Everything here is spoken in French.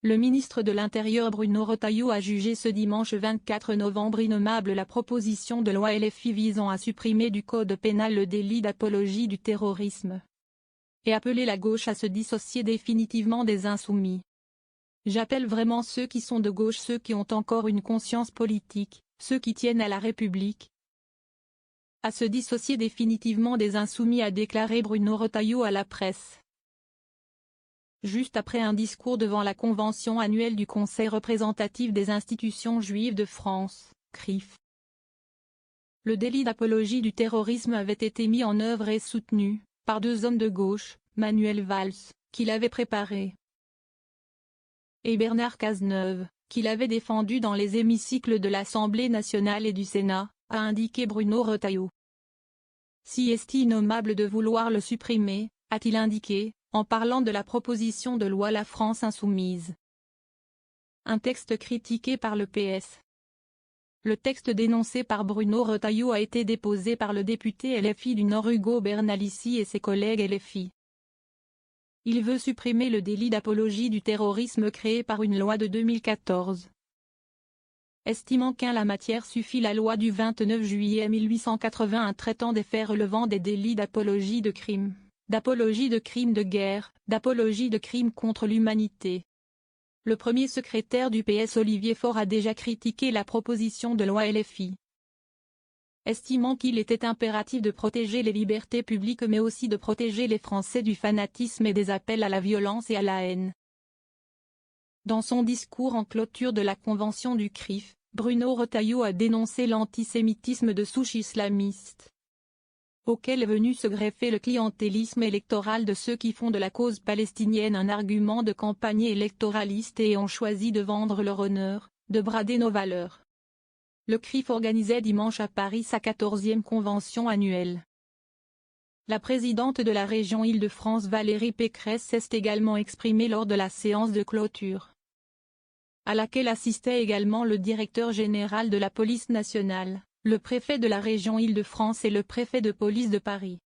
Le ministre de l'Intérieur Bruno Retailleau a jugé ce dimanche 24 novembre innommable la proposition de loi LFI visant à supprimer du code pénal le délit d'apologie du terrorisme et appelé la gauche à se dissocier définitivement des insoumis. J'appelle vraiment ceux qui sont de gauche, ceux qui ont encore une conscience politique, ceux qui tiennent à la République, à se dissocier définitivement des insoumis, a déclaré Bruno Retailleau à la presse. Juste après un discours devant la convention annuelle du Conseil représentatif des institutions juives de France, CRIF. Le délit d'apologie du terrorisme avait été mis en œuvre et soutenu par deux hommes de gauche, Manuel Valls, qui l'avait préparé, et Bernard Cazeneuve, qui l'avait défendu dans les hémicycles de l'Assemblée nationale et du Sénat, a indiqué Bruno Retailleau. Si est innommable de vouloir le supprimer, a-t-il indiqué, en parlant de la proposition de loi La France Insoumise. Un texte critiqué par le PS. Le texte dénoncé par Bruno Retailleau a été déposé par le député LFI du Nord Ugo Bernalicis et ses collègues LFI. Il veut supprimer le délit d'apologie du terrorisme créé par une loi de 2014. Estimant qu'en la matière suffit la loi du 29 juillet 1881 traitant des faits relevant des délits d'apologie de crimes, d'apologie de crimes de guerre, d'apologie de crimes contre l'humanité. Le premier secrétaire du PS Olivier Faure a déjà critiqué la proposition de loi LFI, estimant qu'il était impératif de protéger les libertés publiques mais aussi de protéger les Français du fanatisme et des appels à la violence et à la haine. Dans son discours en clôture de la convention du CRIF, Bruno Retailleau a dénoncé l'antisémitisme de souche islamiste, auquel est venu se greffer le clientélisme électoral de ceux qui font de la cause palestinienne un argument de campagne électoraliste et ont choisi de vendre leur honneur, de brader nos valeurs. Le CRIF organisait dimanche à Paris sa 14e convention annuelle. La présidente de la région Île-de-France Valérie Pécresse s'est également exprimée lors de la séance de clôture, à laquelle assistait également le directeur général de la police nationale, le préfet de la région Île-de-France et le préfet de police de Paris.